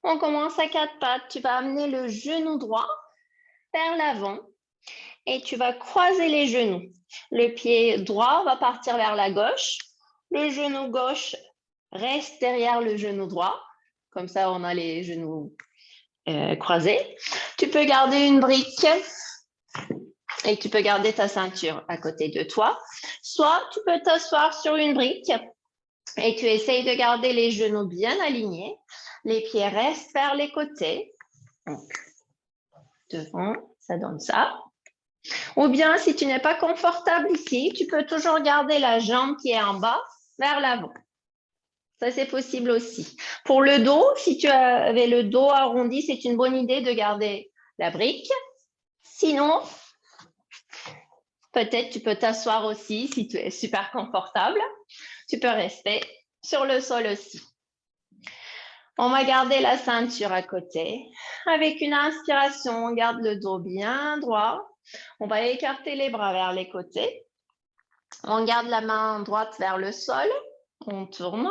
On commence à quatre pattes. Tu vas amener le genou droit vers l'avant et tu vas croiser les genoux. Le pied droit va partir vers la gauche. Le genou gauche reste derrière le genou droit. Comme ça, on a les genoux croisés. Tu peux garder une brique et tu peux garder ta ceinture à côté de toi. Soit tu peux t'asseoir sur une brique et tu essayes de garder les genoux bien alignés. Les pieds restent vers les côtés. Donc, devant, ça donne ça. Ou bien, si tu n'es pas confortable ici, tu peux toujours garder la jambe qui est en bas vers l'avant. Ça, c'est possible aussi. Pour le dos, si tu avais le dos arrondi, c'est une bonne idée de garder la brique. Sinon, peut-être tu peux t'asseoir aussi si tu es super confortable. Tu peux rester sur le sol aussi. On va garder la ceinture à côté. Avec une inspiration, on garde le dos bien droit. On va écarter les bras vers les côtés. On garde la main droite vers le sol. On tourne.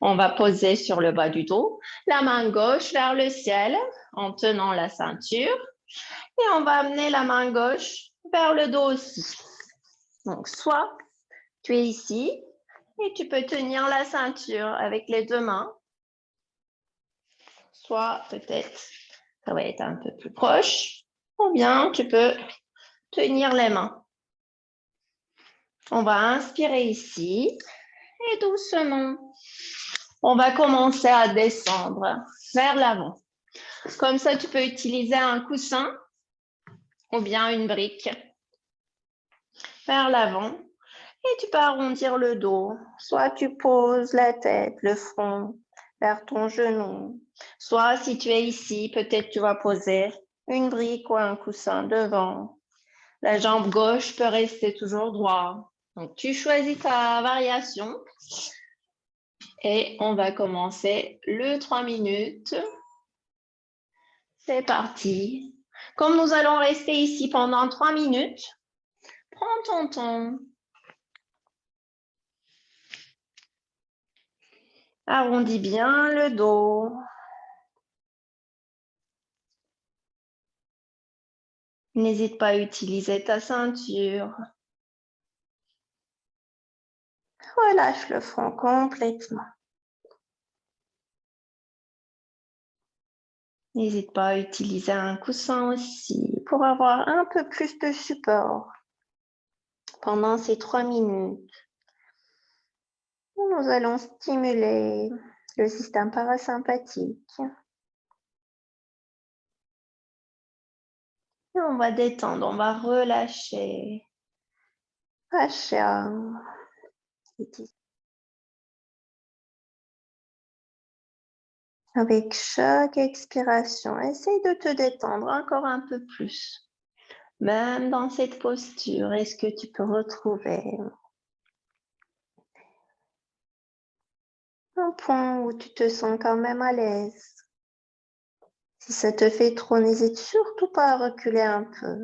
On va poser sur le bas du dos. La main gauche vers le ciel en tenant la ceinture. Et on va amener la main gauche vers le dos aussi. Donc, soit tu es ici et tu peux tenir la ceinture avec les deux mains. Soit peut-être ça va être un peu plus proche. Ou bien tu peux tenir les mains. On va inspirer ici et doucement, on va commencer à descendre vers l'avant. Comme ça, tu peux utiliser un coussin ou bien une brique vers l'avant et tu peux arrondir le dos. Soit tu poses la tête, le front vers ton genou. Soit si tu es ici, peut-être tu vas poser une brique ou un coussin devant. La jambe gauche peut rester toujours droite. Donc, tu choisis ta variation et on va commencer le 3 minutes. C'est parti. Comme nous allons rester ici pendant 3 minutes, prends ton temps. Arrondis bien le dos. N'hésite pas à utiliser ta ceinture. Relâche le front complètement. N'hésite pas à utiliser un coussin aussi pour avoir un peu plus de support pendant ces 3 minutes. Nous allons stimuler le système parasympathique. Et on va détendre, on va relâcher. Fascia. Avec chaque expiration, essaye de te détendre encore un peu plus. Même dans cette posture, est-ce que tu peux retrouver un point où tu te sens quand même à l'aise? Si ça te fait trop, n'hésite surtout pas à reculer un peu.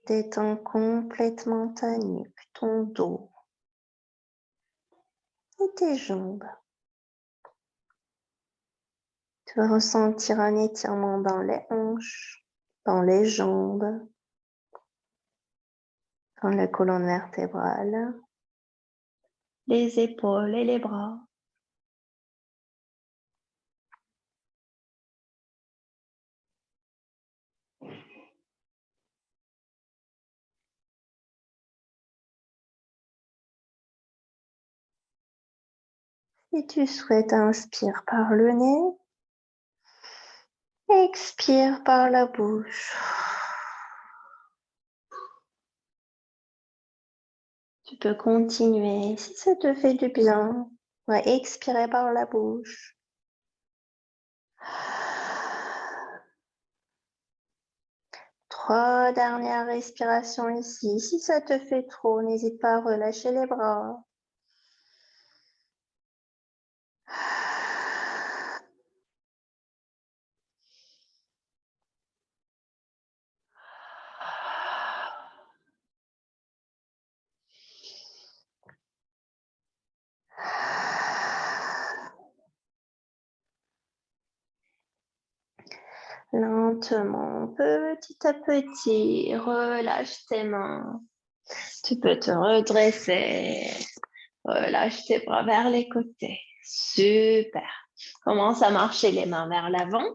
Détends complètement ta nuque, ton dos et tes jambes. Tu vas ressentir un étirement dans les hanches, dans les jambes, dans la colonne vertébrale, les épaules et les bras. Si tu souhaites, inspire par le nez, expire par la bouche. Tu peux continuer si ça te fait du bien. On va expirer par la bouche. 3 dernières respirations ici. Si ça te fait trop, n'hésite pas à relâcher les bras. Lentement, petit à petit, relâche tes mains. Tu peux te redresser. Relâche tes bras vers les côtés. Super. Commence à marcher les mains vers l'avant.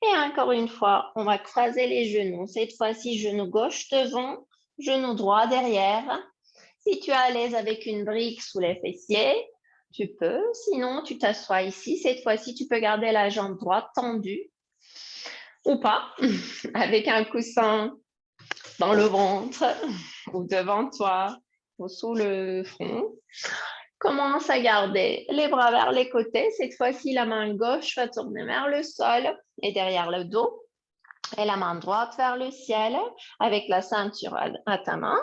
Et encore une fois, on va croiser les genoux. Cette fois-ci, genou gauche devant, genou droit derrière. Si tu es à l'aise avec une brique sous les fessiers, tu peux. Sinon, tu t'assois ici. Cette fois-ci, tu peux garder la jambe droite tendue ou pas, avec un coussin dans le ventre ou devant toi ou sous le front. Commence à garder les bras vers les côtés. Cette fois-ci, la main gauche va tourner vers le sol et derrière le dos. Et la main droite vers le ciel avec la ceinture à ta main.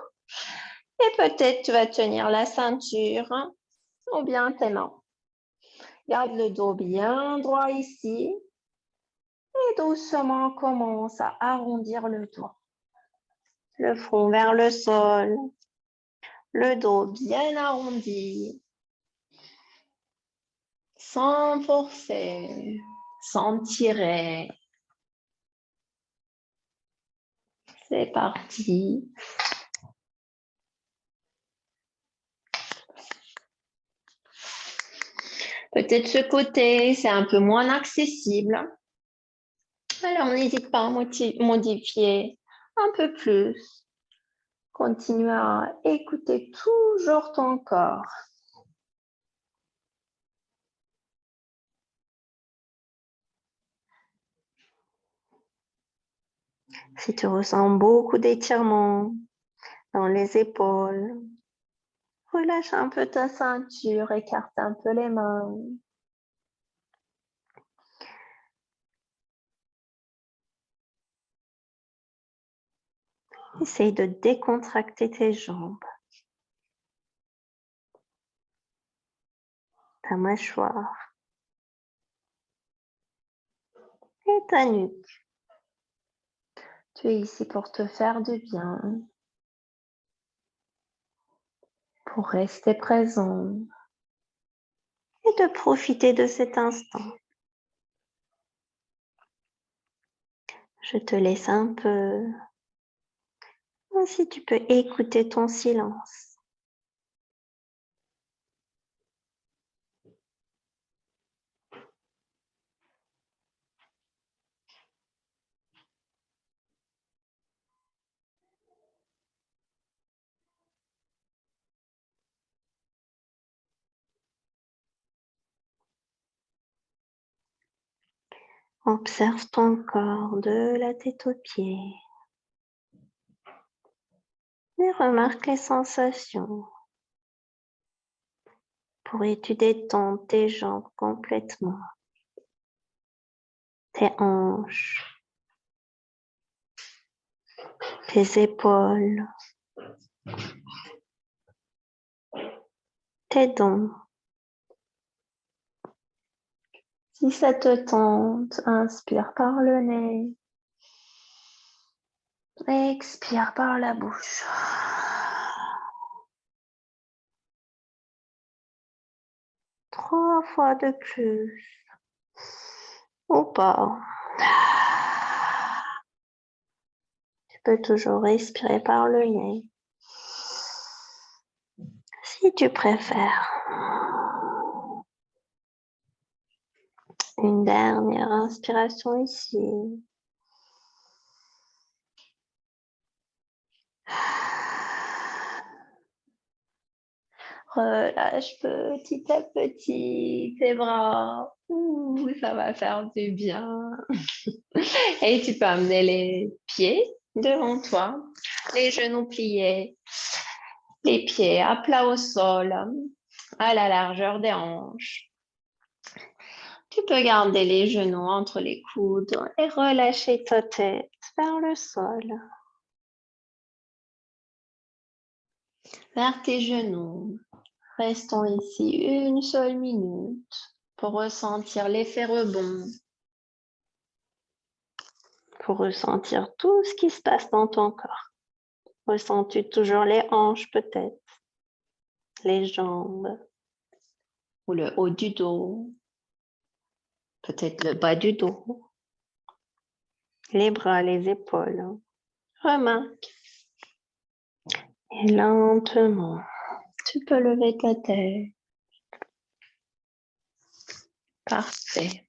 Et peut-être tu vas tenir la ceinture ou bien tes mains. Garde le dos bien droit ici. Et doucement commence à arrondir le dos. Le front vers le sol. Le dos bien arrondi. Sans forcer, sans tirer. C'est parti. Peut-être ce côté, c'est un peu moins accessible. Alors, n'hésite pas à modifier un peu plus. Continue à écouter toujours ton corps. Si tu ressens beaucoup d'étirements dans les épaules, relâche un peu ta ceinture, écarte un peu les mains. Essaye de décontracter tes jambes, ta mâchoire et ta nuque. Tu es ici pour te faire du bien, pour rester présent et de profiter de cet instant. Je te laisse un peu. Ainsi, tu peux écouter ton silence. Observe ton corps de la tête aux pieds et remarque les sensations. Pourrais-tu détendre tes jambes complètement, tes hanches, tes épaules, tes dents. Si ça te tente, inspire par le nez. Expire par la bouche. 3 fois de plus. Ou pas. Tu peux toujours respirer par le nez. Si tu préfères. Une dernière inspiration ici. Relâche petit à petit tes bras. Ouh, ça va faire du bien. Et tu peux amener les pieds devant toi, les genoux pliés, les pieds à plat au sol, à la largeur des hanches. Tu peux garder les genoux entre les coudes et relâcher ta tête vers le sol, vers tes genoux. Restons ici une seule minute pour ressentir l'effet rebond, pour ressentir tout ce qui se passe dans ton corps. Ressens-tu toujours les hanches peut-être, les jambes ou le haut du dos, peut-être le bas du dos. les bras, les épaules. Remarque. Et lentement, tu peux lever ta tête. Parfait.